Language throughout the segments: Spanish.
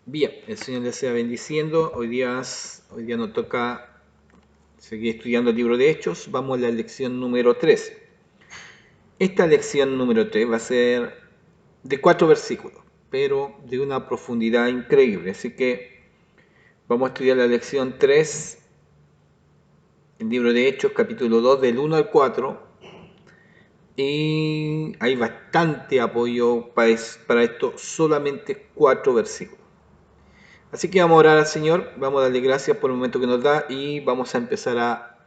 Bien, el Señor les sea bendiciendo. Hoy día nos toca seguir estudiando el libro de Hechos. Vamos a la lección número 3. Esta lección número 3 va a ser de 4 versículos, pero de una profundidad increíble. Así que vamos a estudiar la lección 3, el libro de Hechos, capítulo 2, del 1 al 4. Y hay bastante apoyo para esto, solamente 4 versículos. Así que vamos a orar al Señor, vamos a darle gracias por el momento que nos da y vamos a empezar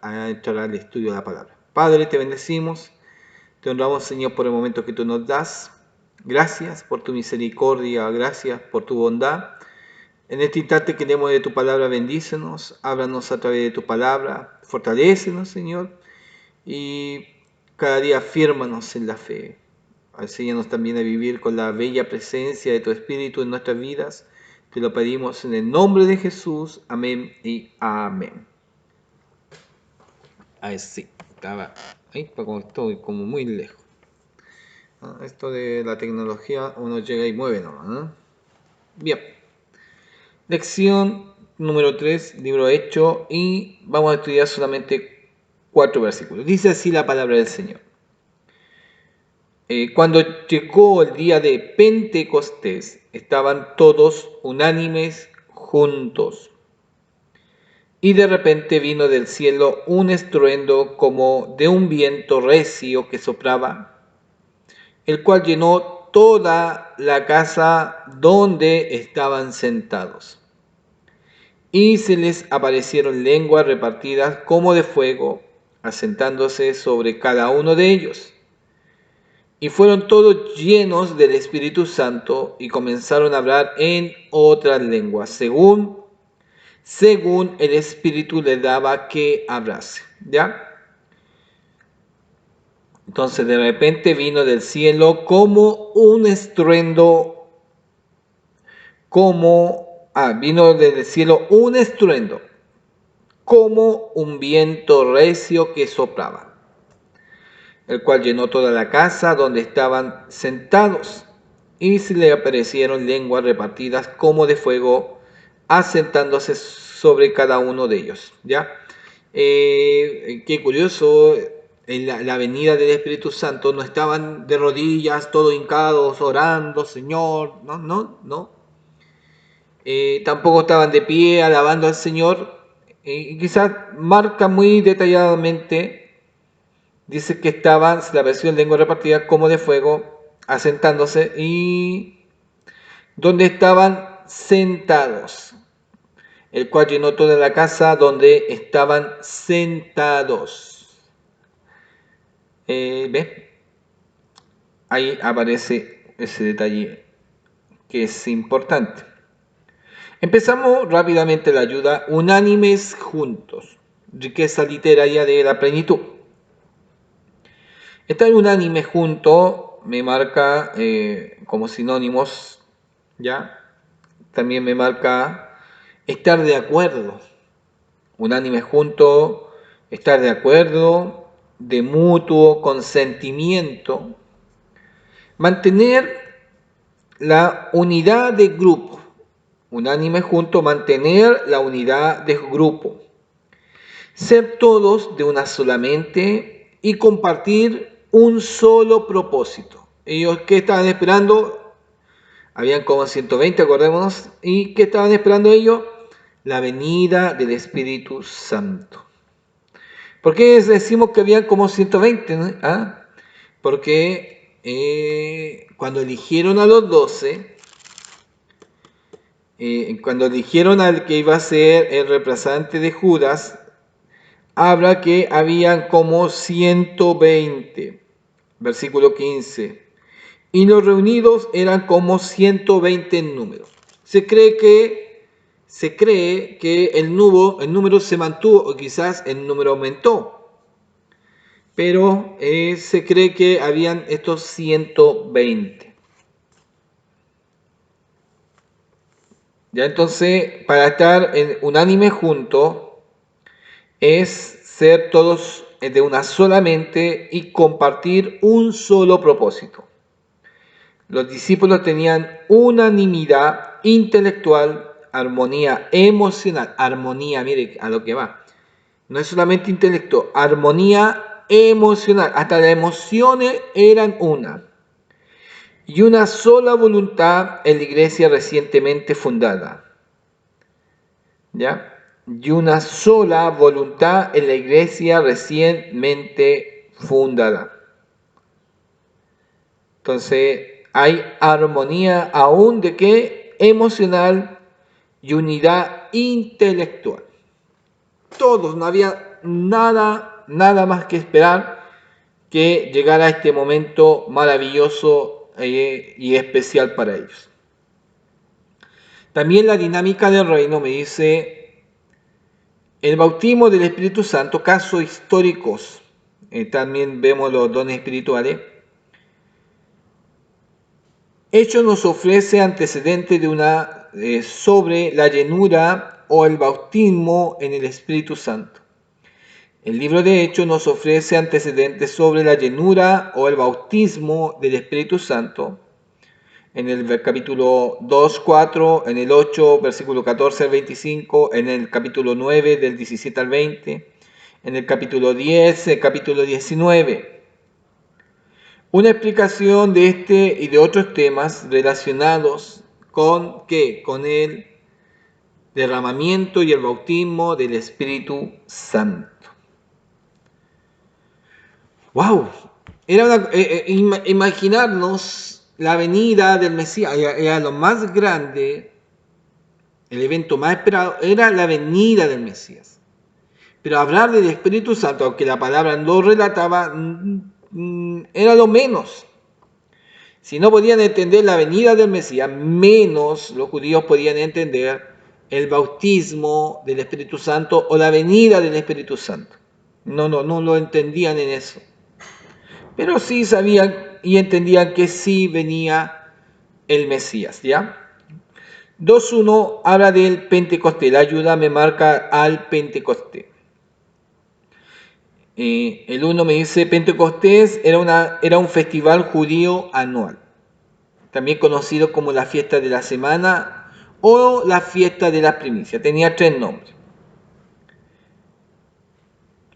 a entrar al estudio de la palabra. Padre, te bendecimos, te honramos, Señor, por el momento que tú nos das. Gracias por tu misericordia, gracias por tu bondad. En este instante queremos de tu palabra, bendícenos, háblanos a través de tu palabra, fortalécenos, Señor, y cada día afírmanos en la fe. Enséñanos también a vivir con la bella presencia de tu Espíritu en nuestras vidas. Te lo pedimos en el nombre de Jesús. Amén y amén. Ahí sí, estaba ahí, como estoy como muy lejos. Esto de la tecnología, uno llega y mueve nomás, ¿no? Bien. Lección número 3, libro Hecho, y vamos a estudiar solamente 4 versículos. Dice así la palabra del Señor. Cuando llegó el día de Pentecostés, estaban todos unánimes juntos. Y de repente vino del cielo un estruendo como de un viento recio que soplaba, el cual llenó toda la casa donde estaban sentados. Y se les aparecieron lenguas repartidas como de fuego, asentándose sobre cada uno de ellos. Y fueron todos llenos del Espíritu Santo y comenzaron a hablar en otras lenguas, según el Espíritu les daba que hablase. ¿Ya? Entonces de repente vino del cielo como un estruendo, vino del cielo un estruendo, como un viento recio que soplaba, el cual llenó toda la casa donde estaban sentados, y se le aparecieron lenguas repartidas como de fuego, asentándose sobre cada uno de ellos. ¿Ya? Qué curioso, en la venida del Espíritu Santo no estaban de rodillas, todos hincados, orando, Señor, no. Tampoco estaban de pie, alabando al Señor. Y quizás marca muy detalladamente, dice que estaban, se le apareció en lengua repartida como de fuego, asentándose, y donde estaban sentados, el cual llenó toda la casa donde estaban sentados. ¿Ve? Ahí aparece ese detalle que es importante. Empezamos rápidamente la ayuda. Unánimes juntos. Riqueza literaria de la plenitud. Estar unánime junto me marca como sinónimos, ¿ya? También me marca estar de acuerdo. Unánime junto, estar de acuerdo, de mutuo consentimiento. Mantener la unidad de grupo. Unánime junto, mantener la unidad de grupo. Ser todos de una sola mente y compartir un solo propósito. Ellos, ¿qué estaban esperando? Habían como 120, acordémonos. ¿Y qué estaban esperando ellos? La venida del Espíritu Santo. ¿Por qué decimos que habían como 120? ¿No? Porque cuando eligieron a los 12, cuando eligieron al que iba a ser el reemplazante de Judas, habla que habían como 120, versículo 15, y los reunidos eran como 120 en número. Se cree que el número se mantuvo, o quizás el número aumentó, pero se cree que habían estos 120. Ya, entonces, para estar unánime juntos es ser todos de una sola mente y compartir un solo propósito. Los discípulos tenían unanimidad intelectual, armonía emocional. Armonía, mire a lo que va. No es solamente intelecto, armonía emocional. Hasta las emociones eran una. Y una sola voluntad en la iglesia recientemente fundada. ¿Ya? Y una sola voluntad en la iglesia recientemente fundada. Entonces, hay armonía aún de qué? Emocional y unidad intelectual. Todos, no había nada más que esperar que llegara este momento maravilloso y especial para ellos. También la dinámica del reino me dice el bautismo del Espíritu Santo, casos históricos. También vemos los dones espirituales. Hechos nos ofrece antecedentes de una sobre la llenura o el bautismo en el Espíritu Santo. El libro de Hechos nos ofrece antecedentes sobre la llenura o el bautismo del Espíritu Santo. En el capítulo 2, 4, en el 8, versículo 14 al 25, en el capítulo 9, del 17 al 20, en el capítulo 10, el capítulo 19. Una explicación de este y de otros temas relacionados con ¿qué? Con el derramamiento y el bautismo del Espíritu Santo. ¡Wow! Era imaginarnos la venida del Mesías, era lo más grande, el evento más esperado, era la venida del Mesías. Pero hablar del Espíritu Santo, aunque la palabra no relataba, era lo menos. Si no podían entender la venida del Mesías, menos los judíos podían entender el bautismo del Espíritu Santo o la venida del Espíritu Santo. No lo entendían en eso. Pero sí sabían y entendían que sí venía el Mesías, ¿ya? 2.1 habla del Pentecostés, la ayuda me marca al Pentecostés. El 1 me dice, Pentecostés era un festival judío anual, también conocido como la fiesta de la semana o la fiesta de las primicias. Tenía 3 nombres.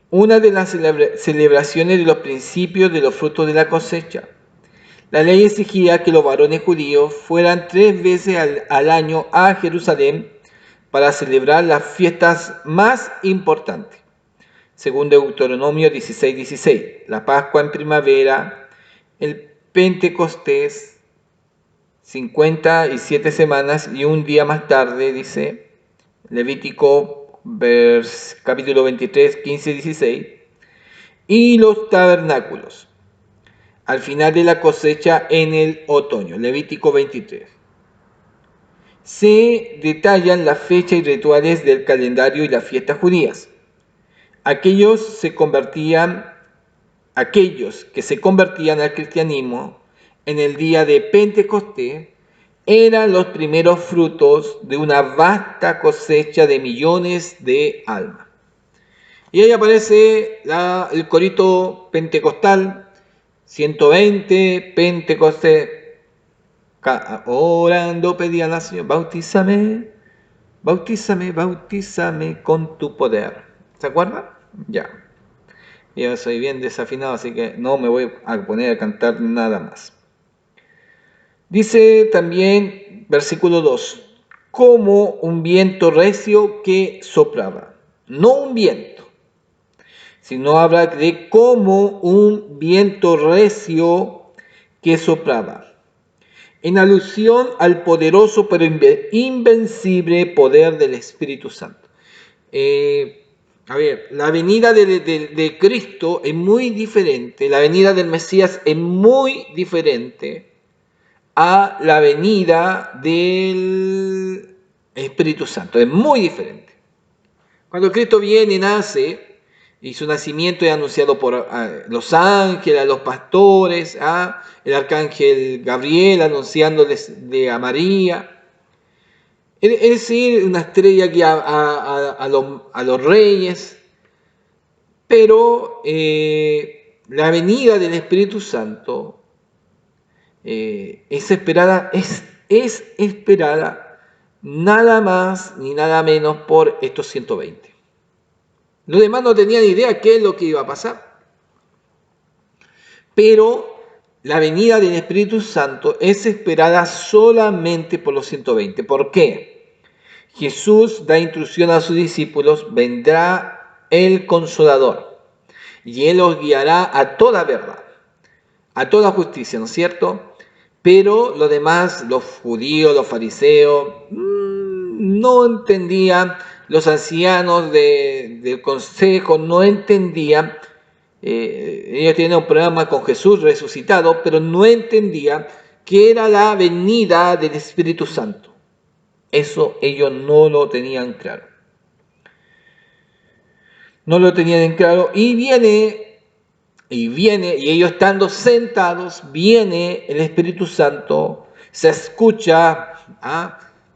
Una de las celebraciones de los principios de los frutos de la cosecha. La ley exigía que los varones judíos fueran 3 veces al año a Jerusalén para celebrar las fiestas más importantes. Según Deuteronomio 16:16, la Pascua en primavera, el Pentecostés, 57 semanas y un día más tarde, dice Levítico capítulo 23, 15, 16, y los tabernáculos al final de la cosecha en el otoño, Levítico 23. Se detallan las fechas y rituales del calendario y las fiestas judías. Aquellos que se convertían al cristianismo en el día de Pentecostés eran los primeros frutos de una vasta cosecha de millones de almas. Y ahí aparece el corito pentecostal, 120, Pentecostés, orando pedían al Señor, bautízame con tu poder. ¿Se acuerdan? Ya. Yo soy bien desafinado, así que no me voy a poner a cantar nada más. Dice también, versículo 2, como un viento recio que soplaba. No un viento, sino habla de como un viento recio que soplaba, en alusión al poderoso pero invencible poder del Espíritu Santo. La venida de Cristo es muy diferente, la venida del Mesías es muy diferente a la venida del Espíritu Santo, es muy diferente. Cuando Cristo viene y nace, y su nacimiento es anunciado por los ángeles, a los pastores, el arcángel Gabriel anunciándoles a María. Es decir, una estrella que a los reyes. Pero la venida del Espíritu Santo es esperada nada más ni nada menos por estos 120. Los demás no tenían idea qué es lo que iba a pasar. Pero la venida del Espíritu Santo es esperada solamente por los 120. ¿Por qué? Jesús da instrucción a sus discípulos: vendrá el Consolador y Él os guiará a toda verdad, a toda justicia, ¿no es cierto? Pero los demás, los judíos, los fariseos, no entendían, los ancianos del consejo no entendían. Ellos tenían un problema con Jesús resucitado, pero no entendían que era la venida del Espíritu Santo. Eso ellos no lo tenían claro. No lo tenían en claro y ellos estando sentados, viene el Espíritu Santo, se escucha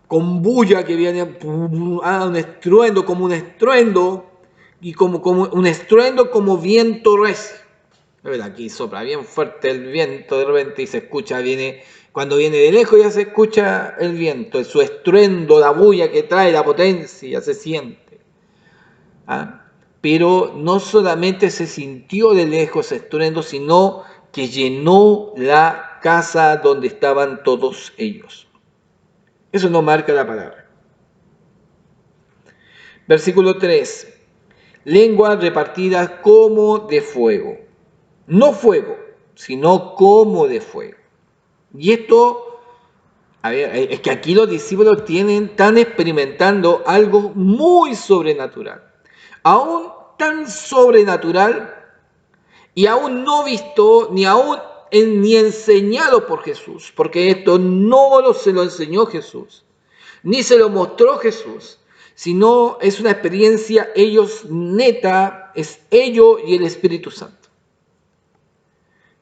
con bulla que viene, un estruendo, como un estruendo, y como un estruendo como viento recio. Aquí sopla bien fuerte el viento de repente y se escucha, cuando viene de lejos ya se escucha el viento, su estruendo, la bulla que trae, la potencia, se siente. Pero no solamente se sintió de lejos ese estruendo, sino que llenó la casa donde estaban todos ellos. Eso nos marca la palabra. Versículo 3. Lenguas repartidas como de fuego. No fuego, sino como de fuego. Y esto, es que aquí los discípulos están experimentando algo muy sobrenatural. Aún tan sobrenatural y aún no visto ni enseñado por Jesús, porque esto no se lo enseñó Jesús, ni se lo mostró Jesús, sino es una experiencia neta, es ellos y el Espíritu Santo.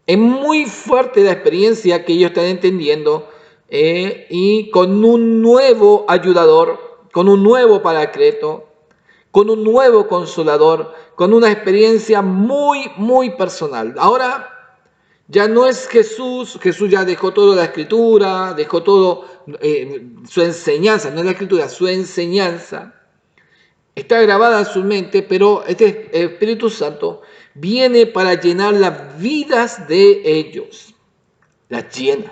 Es muy fuerte la experiencia que ellos están entendiendo, y con un nuevo ayudador, con un nuevo paracleto, con un nuevo consolador, con una experiencia muy, muy personal. Ahora ya no es Jesús ya dejó toda la escritura, dejó todo su enseñanza, no es la escritura, su enseñanza está grabada en su mente, pero este Espíritu Santo viene para llenar las vidas de ellos, las llena.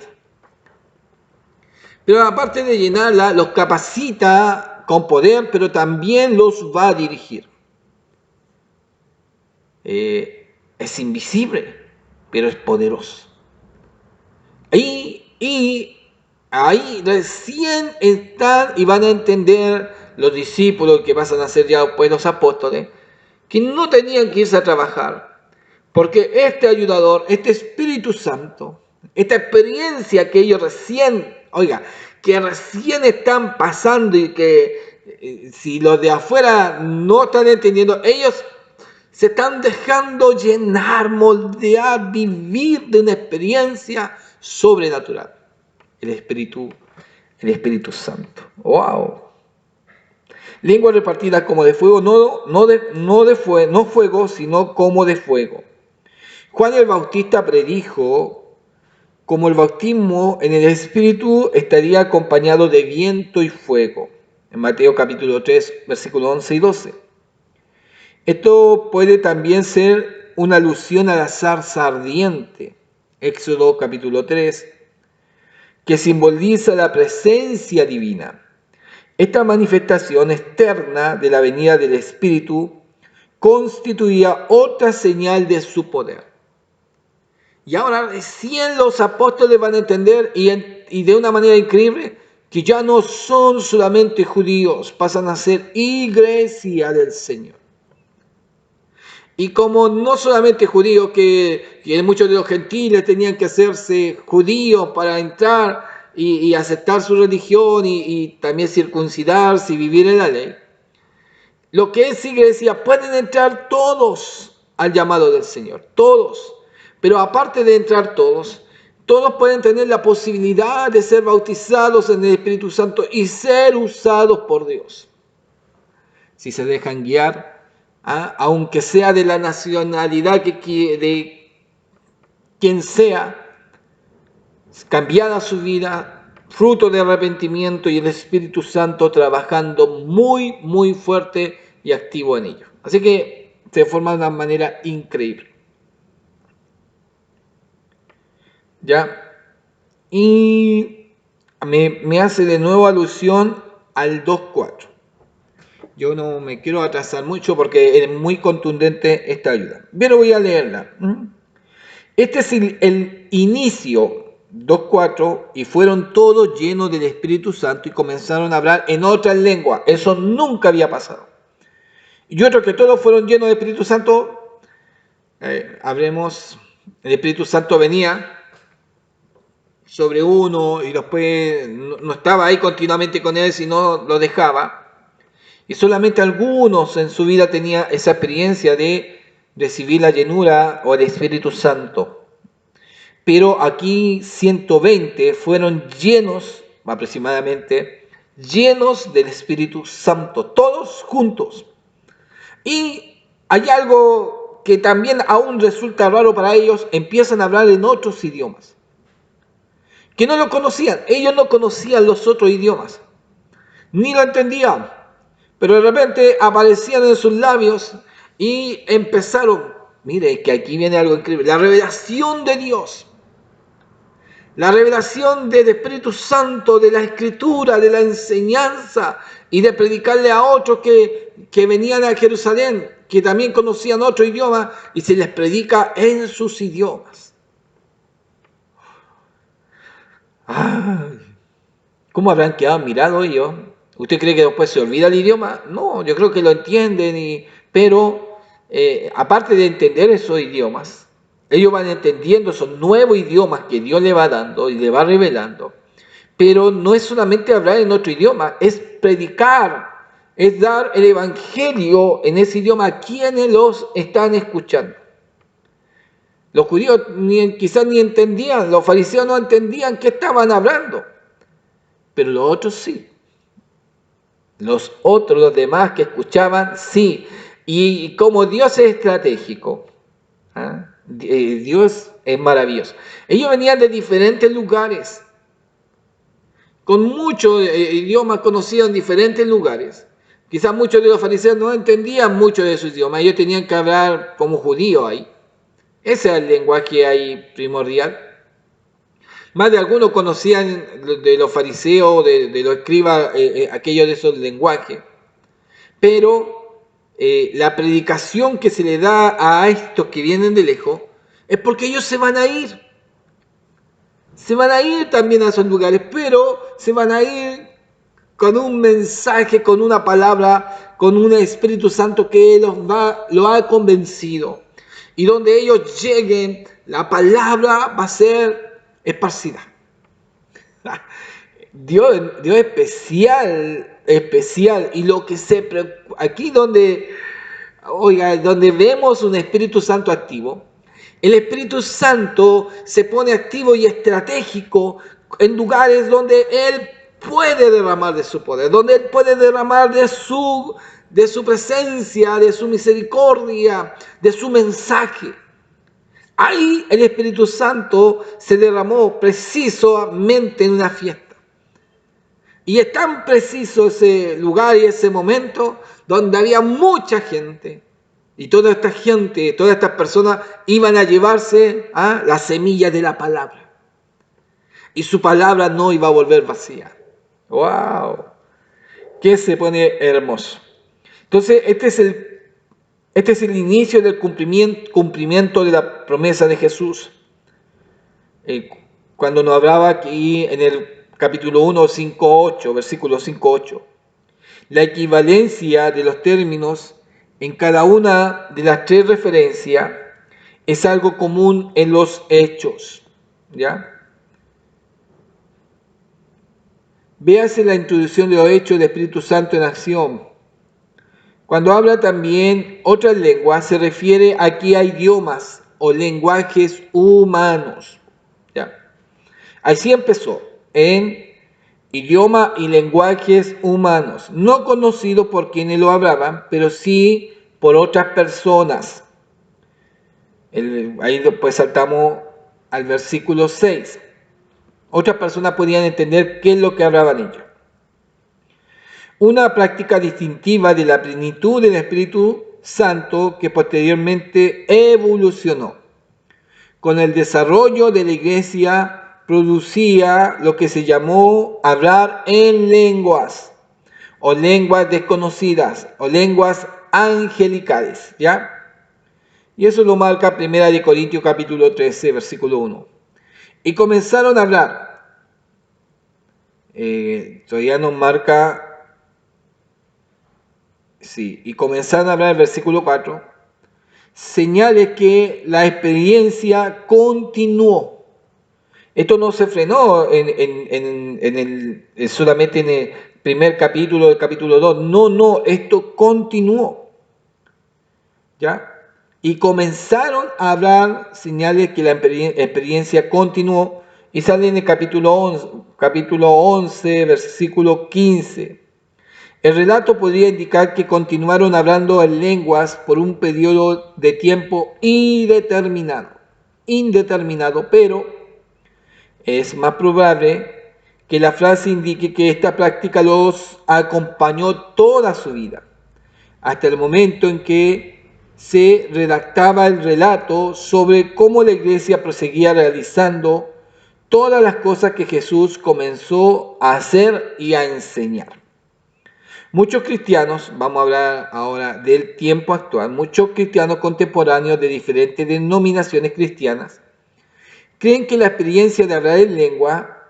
Pero aparte de llenarla, los capacita con poder, pero también los va a dirigir. Es invisible, pero es poderoso. Y ahí recién están y van a entender los discípulos que pasan a ser ya después los apóstoles, que no tenían que irse a trabajar, porque este ayudador, este Espíritu Santo, esta experiencia que ellos recién están pasando y que si los de afuera no están entendiendo, ellos se están dejando llenar, moldear, vivir de una experiencia sobrenatural. El Espíritu Santo. ¡Wow! Lengua repartida como de fuego, no fuego, sino como de fuego. Juan el Bautista predijo como el bautismo en el Espíritu estaría acompañado de viento y fuego. En Mateo capítulo 3, versículos 11 y 12. Esto puede también ser una alusión a la zarza ardiente. Éxodo capítulo 3, que simboliza la presencia divina. Esta manifestación externa de la venida del Espíritu constituía otra señal de su poder. Y ahora recién los apóstoles van a entender, y de una manera increíble, que ya no son solamente judíos, pasan a ser iglesia del Señor. Y como no solamente judíos, que muchos de los gentiles tenían que hacerse judíos para entrar y aceptar su religión y también circuncidarse y vivir en la ley, lo que es iglesia, pueden entrar todos al llamado del Señor, todos. Pero aparte de entrar todos pueden tener la posibilidad de ser bautizados en el Espíritu Santo y ser usados por Dios, si se dejan guiar, aunque sea de la nacionalidad de quien sea, cambiada su vida, fruto de arrepentimiento y el Espíritu Santo trabajando muy, muy fuerte y activo en ellos. Así que se forma de una manera increíble. ¿Ya? Y me hace de nuevo alusión al 2.4. Yo no me quiero atrasar mucho porque es muy contundente esta ayuda. Pero voy a leerla. Este es el inicio, 2.4, y fueron todos llenos del Espíritu Santo y comenzaron a hablar en otras lenguas. Eso nunca había pasado. Y otro que todos fueron llenos del Espíritu Santo, el Espíritu Santo venía sobre uno y después no estaba ahí continuamente con él, sino lo dejaba. Y solamente algunos en su vida tenían esa experiencia de recibir la llenura o el Espíritu Santo. Pero aquí 120 fueron llenos, aproximadamente, llenos del Espíritu Santo, todos juntos. Y hay algo que también aún resulta raro para ellos, empiezan a hablar en otros idiomas, que no lo conocían, ellos no conocían los otros idiomas, ni lo entendían, pero de repente aparecían en sus labios y empezaron, mire que aquí viene algo increíble, la revelación de Dios. La revelación del Espíritu Santo, de la Escritura, de la enseñanza y de predicarle a otros que venían a Jerusalén, que también conocían otro idioma y se les predica en sus idiomas. Ay, ¿cómo habrán quedado mirados ellos? ¿Usted cree que después se olvida el idioma? No, yo creo que lo entienden, pero aparte de entender esos idiomas, ellos van entendiendo esos nuevos idiomas que Dios le va dando y le va revelando. Pero no es solamente hablar en otro idioma, es predicar, es dar el evangelio en ese idioma a quienes los están escuchando. Los judíos quizás ni entendían, los fariseos no entendían qué estaban hablando, pero los otros sí. Los demás que escuchaban, sí. Y como Dios es estratégico, ¿eh? Dios es maravilloso. Ellos venían de diferentes lugares, con muchos idiomas conocidos en diferentes lugares. Quizás muchos de los fariseos no entendían mucho de su idioma, ellos tenían que hablar como judíos ahí. Ese es el lenguaje ahí primordial. Más de algunos conocían de los fariseos, de los escribas, aquellos de esos lenguajes. Pero la predicación que se le da a estos que vienen de lejos es porque ellos se van a ir. Se van a ir también a esos lugares, pero se van a ir con un mensaje, con una palabra, con un Espíritu Santo que lo ha convencido. Y donde ellos lleguen, la palabra va a ser esparcida. Dios especial. Y lo que aquí donde vemos un Espíritu Santo activo, el Espíritu Santo se pone activo y estratégico en lugares donde Él puede derramar de su poder, donde Él puede derramar de su presencia, de su misericordia, de su mensaje. Ahí el Espíritu Santo se derramó precisamente en una fiesta. Y es tan preciso ese lugar y ese momento donde había mucha gente. Y toda esta gente, todas estas personas iban a llevarse la semilla de la palabra. Y su palabra no iba a volver vacía. ¡Wow! Que se pone hermoso. Entonces, este es el inicio del cumplimiento de la promesa de Jesús. Cuando nos hablaba aquí en el capítulo 1, 5.8, versículo 5.8. La equivalencia de los términos en cada una de las tres referencias es algo común en los hechos. ¿Ya? Véase la introducción de los hechos del Espíritu Santo en acción. Cuando habla también otras lenguas, se refiere aquí a idiomas o lenguajes humanos. ¿Ya? Así empezó, en idioma y lenguajes humanos, no conocidos por quienes lo hablaban, pero sí por otras personas. Ahí después saltamos al versículo 6. Otras personas podían entender qué es lo que hablaban ellos. Una práctica distintiva de la plenitud del Espíritu Santo que posteriormente evolucionó. Con el desarrollo de la iglesia producía lo que se llamó hablar en lenguas, o lenguas desconocidas, o lenguas angelicales, ¿ya? Y eso lo marca 1 Corintios capítulo 13, versículo 1. Y comenzaron a hablar. Todavía nos marca... Sí, y comenzaron a hablar el versículo 4. Señales que la experiencia continuó. Esto no se frenó solamente en el primer capítulo, el capítulo 2. No, esto continuó. ¿Ya? Y comenzaron a hablar señales que la experiencia continuó. Y sale en el capítulo 11, versículo 15. El relato podría indicar que continuaron hablando en lenguas por un periodo de tiempo indeterminado, pero es más probable que la frase indique que esta práctica los acompañó toda su vida, hasta el momento en que se redactaba el relato sobre cómo la iglesia proseguía realizando todas las cosas que Jesús comenzó a hacer y a enseñar. Muchos cristianos, vamos a hablar ahora del tiempo actual, muchos cristianos contemporáneos de diferentes denominaciones cristianas creen que la experiencia de hablar en lengua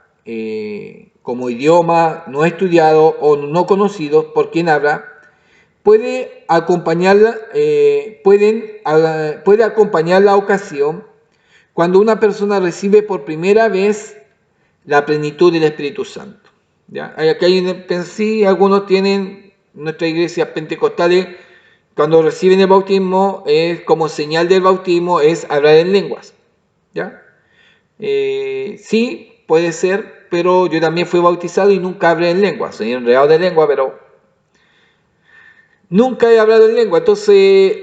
como idioma no estudiado o no conocido por quien habla puede acompañar la ocasión cuando una persona recibe por primera vez la plenitud del Espíritu Santo. ¿Ya? Aquí sí, algunos tienen, nuestras iglesias pentecostales, cuando reciben el bautismo, es como señal del bautismo, es hablar en lenguas. ¿Ya? Sí, puede ser, pero yo también fui bautizado y nunca hablé en lengua. Soy enredado de lengua, pero nunca he hablado en lengua. Entonces,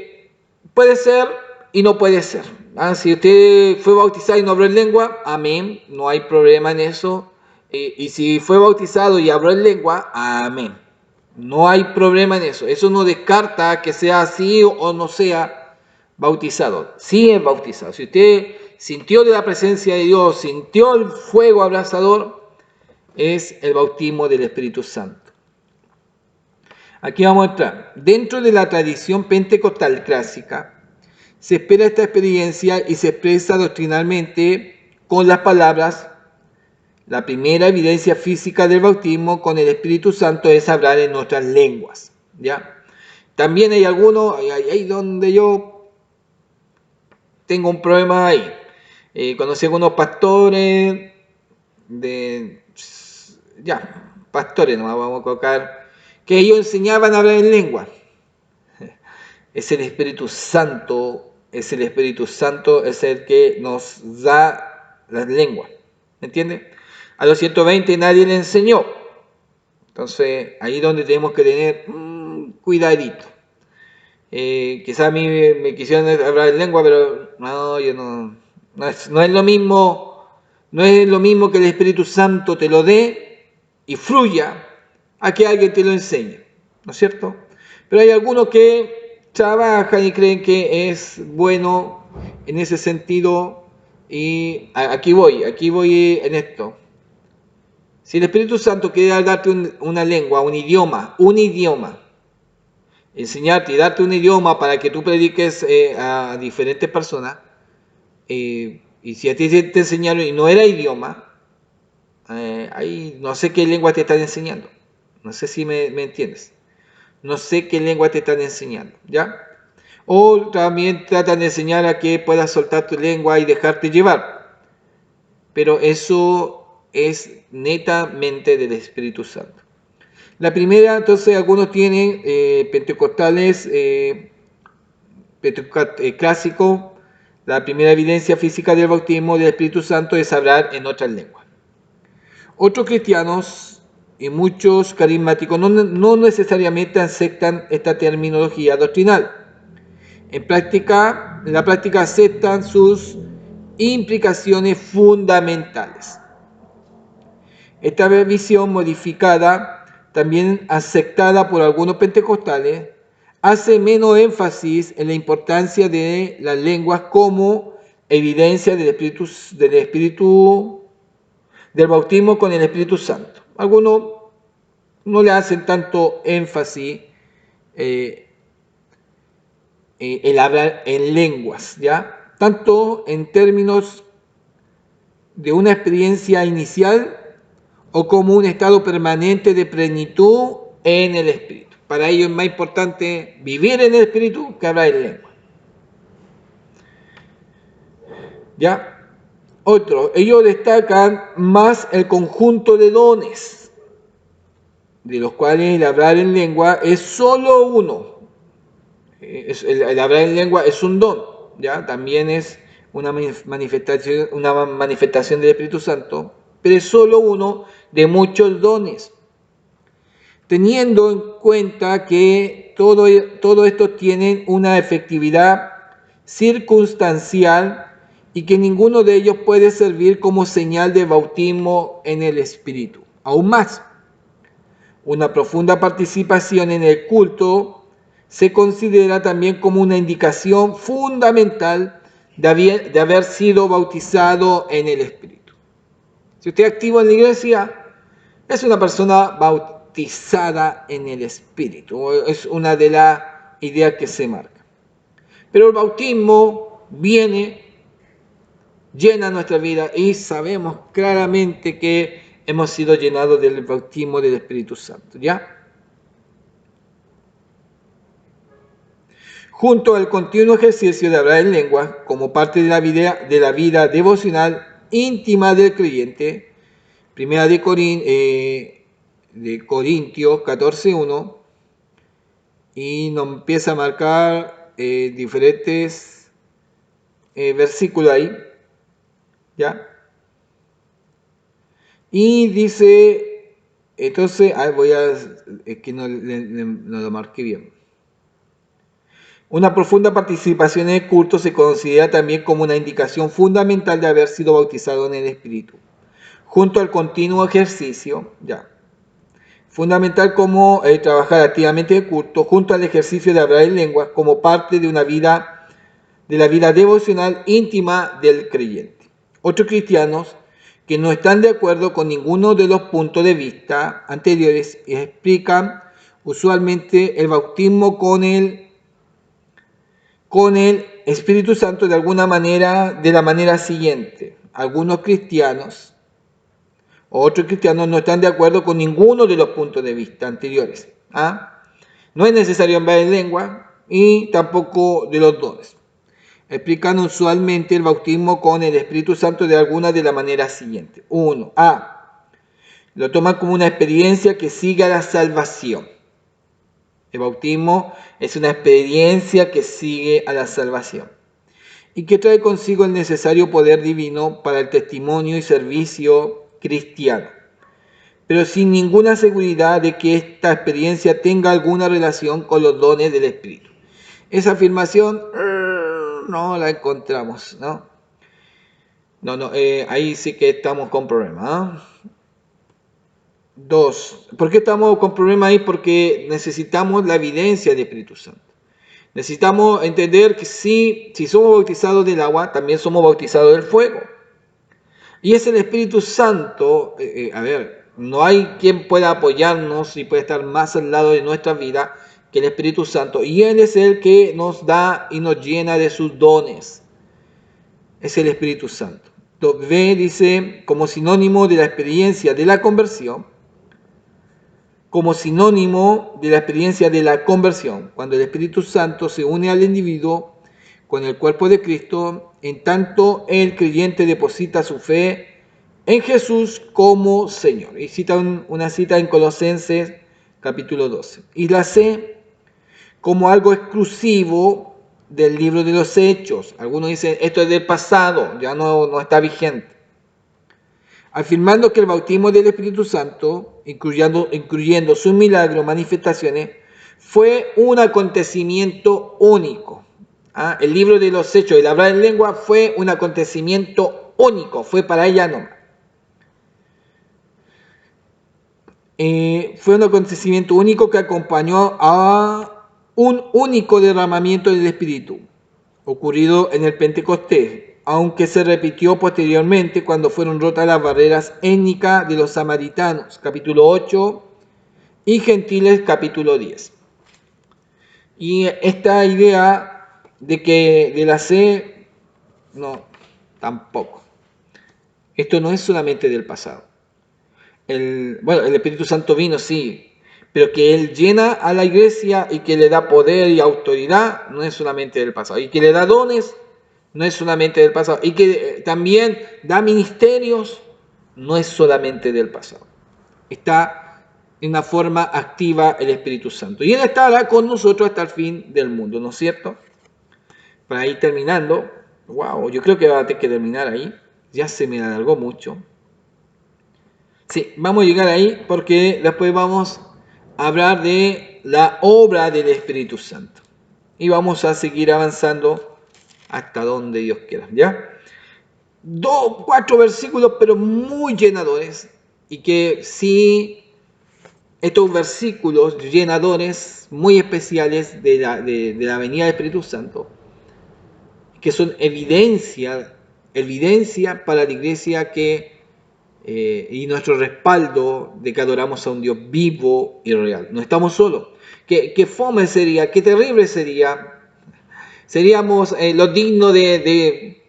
puede ser y no puede ser. Si usted fue bautizado y no habló en lengua, amén, no hay problema en eso. Y si fue bautizado y habló en lengua, amén. No hay problema en eso. Eso no descarta que sea así o no sea bautizado. Sí es bautizado. Si usted sintió de la presencia de Dios, sintió el fuego abrasador, es el bautismo del Espíritu Santo. Aquí vamos a entrar. Dentro de la tradición pentecostal clásica, se espera esta experiencia y se expresa doctrinalmente con las palabras: la primera evidencia física del bautismo con el Espíritu Santo es hablar en otras lenguas. ¿Ya? También hay algunos, ahí donde yo tengo un problema ahí. Conocí a algunos pastores pastores nomás vamos a colocar, que ellos enseñaban a hablar en lengua. Es el Espíritu Santo, es el que nos da las lenguas. ¿Me entiende? A los 120 nadie le enseñó. Entonces, ahí es donde tenemos que tener cuidadito. Quizás a mí me quisieran hablar en lengua, pero no, yo no es lo mismo, no es lo mismo que el Espíritu Santo te lo dé y fluya a que alguien te lo enseñe, ¿no es cierto? Pero hay algunos que trabajan y creen que es bueno en ese sentido, y aquí voy en esto. Si el Espíritu Santo quiere darte una lengua, un idioma, enseñarte y darte un idioma para que tú prediques a diferentes personas, y si a ti te enseñaron y no era idioma, ahí no sé qué lengua te están enseñando. No sé si me entiendes. No sé qué lengua te están enseñando, ¿ya? O también tratan de enseñar a que puedas soltar tu lengua y dejarte llevar. Pero eso es netamente del Espíritu Santo. La primera, entonces, algunos tienen pentecostales clásico, la primera evidencia física del bautismo del Espíritu Santo es hablar en otras lenguas. Otros cristianos y muchos carismáticos no necesariamente aceptan esta terminología doctrinal. En la práctica aceptan sus implicaciones fundamentales. Esta visión modificada, también aceptada por algunos pentecostales, hace menos énfasis en la importancia de las lenguas como evidencia del bautismo con el Espíritu Santo. Algunos no le hacen tanto énfasis el hablar en lenguas, ¿ya? Tanto en términos de una experiencia inicial o como un estado permanente de plenitud en el Espíritu. Para ellos es más importante vivir en el Espíritu que hablar en lengua. ¿Ya? Otro, ellos destacan más el conjunto de dones, de los cuales el hablar en lengua es solo uno. El hablar en lengua es un don, ¿ya? También es una manifestación del Espíritu Santo, pero es solo uno de muchos dones. Teniendo en cuenta que todo esto tiene una efectividad circunstancial y que ninguno de ellos puede servir como señal de bautismo en el Espíritu. Aún más, una profunda participación en el culto se considera también como una indicación fundamental de haber sido bautizado en el Espíritu. Si usted es activo en la iglesia, es una persona bautizada en el Espíritu. Es una de las ideas que se marca. Pero el bautismo llena nuestra vida y sabemos claramente que hemos sido llenados del bautismo del Espíritu Santo, ¿ya? Junto al continuo ejercicio de hablar en lenguas como parte de la vida devocional íntima del creyente, primera de Corintios 14:1, y nos empieza a marcar diferentes versículos ahí, ¿ya? Y dice, entonces, es que no lo marqué bien. Una profunda participación en el culto se considera también como una indicación fundamental de haber sido bautizado en el Espíritu. Junto al continuo ejercicio, ya. Fundamental como trabajar activamente el culto, junto al ejercicio de hablar en lenguas como parte de la vida devocional íntima del creyente. Otros cristianos que no están de acuerdo con ninguno de los puntos de vista anteriores explican usualmente el bautismo con el Espíritu Santo de la manera siguiente. Algunos cristianos o otros cristianos no están de acuerdo con ninguno de los puntos de vista anteriores. No es necesario hablar en lengua y tampoco de los dones. Explican usualmente el bautismo con el Espíritu Santo de la manera siguiente. 1. Lo toman como una experiencia que sigue a la salvación. El bautismo es una experiencia que sigue a la salvación y que trae consigo el necesario poder divino para el testimonio y servicio cristiano, pero sin ninguna seguridad de que esta experiencia tenga alguna relación con los dones del Espíritu. Esa afirmación no la encontramos, ¿no? Ahí sí que estamos con problemas. 2. ¿Por qué estamos con problemas ahí? Porque necesitamos la evidencia del Espíritu Santo. Necesitamos entender que si somos bautizados del agua, también somos bautizados del fuego. Y es el Espíritu Santo, no hay quien pueda apoyarnos y pueda estar más al lado de nuestra vida que el Espíritu Santo. Y Él es el que nos da y nos llena de sus dones. Es el Espíritu Santo. B dice, como sinónimo de la experiencia de la conversión, cuando el Espíritu Santo se une al individuo con el cuerpo de Cristo, en tanto el creyente deposita su fe en Jesús como Señor. Y cita una cita en Colosenses capítulo 12. Y la C como algo exclusivo del libro de los Hechos. Algunos dicen, esto es del pasado, ya no está vigente. Afirmando que el bautismo del Espíritu Santo, incluyendo sus milagros, manifestaciones, fue un acontecimiento único. El libro de los Hechos, el hablar en lengua, fue un acontecimiento único, fue para ella nomás. fue un acontecimiento único que acompañó a un único derramamiento del Espíritu, ocurrido en el Pentecostés, aunque se repitió posteriormente cuando fueron rotas las barreras étnicas de los samaritanos, capítulo 8, y gentiles, capítulo 10. Y esta idea de que de la C, no, tampoco. Esto no es solamente del pasado. Bueno, el Espíritu Santo vino, sí, pero que Él llena a la iglesia y que le da poder y autoridad, no es solamente del pasado. Y que le da dones, no es solamente del pasado. Y que también da ministerios, no es solamente del pasado. Está en una forma activa el Espíritu Santo. Y Él estará con nosotros hasta el fin del mundo, ¿no es cierto? Para ir terminando, wow, yo creo que va a tener que terminar ahí. Ya se me alargó mucho. Sí, vamos a llegar ahí porque después vamos a hablar de la obra del Espíritu Santo. Y vamos a seguir avanzando hasta donde Dios quiera, ¿ya? 4 versículos, pero muy llenadores. Y que sí, estos versículos llenadores muy especiales de la venida del Espíritu Santo, que son evidencia para la iglesia y nuestro respaldo de que adoramos a un Dios vivo y real. No estamos solos. Qué fome sería, qué terrible sería. Seríamos los dignos de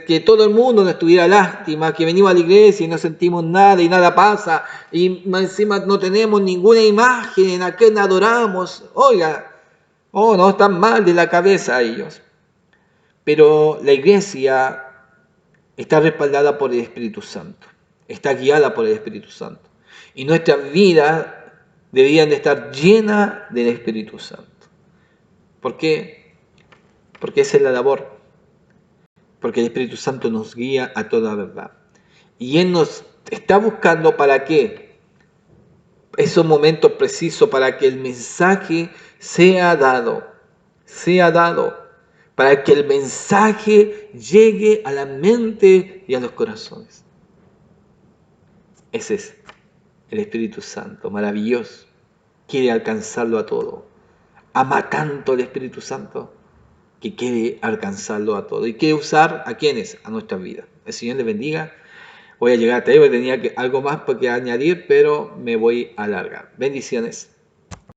que todo el mundo nos tuviera lástima, que venimos a la iglesia y no sentimos nada y nada pasa, y encima no tenemos ninguna imagen a quien adoramos. Oiga, no, están mal de la cabeza ellos. Pero la iglesia está respaldada por el Espíritu Santo, está guiada por el Espíritu Santo. Y nuestras vidas deberían de estar llenas del Espíritu Santo. ¿Por qué? Porque esa es la labor. Porque el Espíritu Santo nos guía a toda verdad. Y Él nos está buscando para qué. Esos momentos precisos para que el mensaje sea dado, para que el mensaje llegue a la mente y a los corazones. Ese es el Espíritu Santo, maravilloso. Quiere alcanzarlo a todo. Ama tanto el Espíritu Santo que quiere alcanzarlo a todo. Y quiere usar a quienes, a nuestras vidas. El Señor les bendiga. Voy a llegar hasta ahí, porque tenía algo más que añadir, pero me voy a alargar. Bendiciones.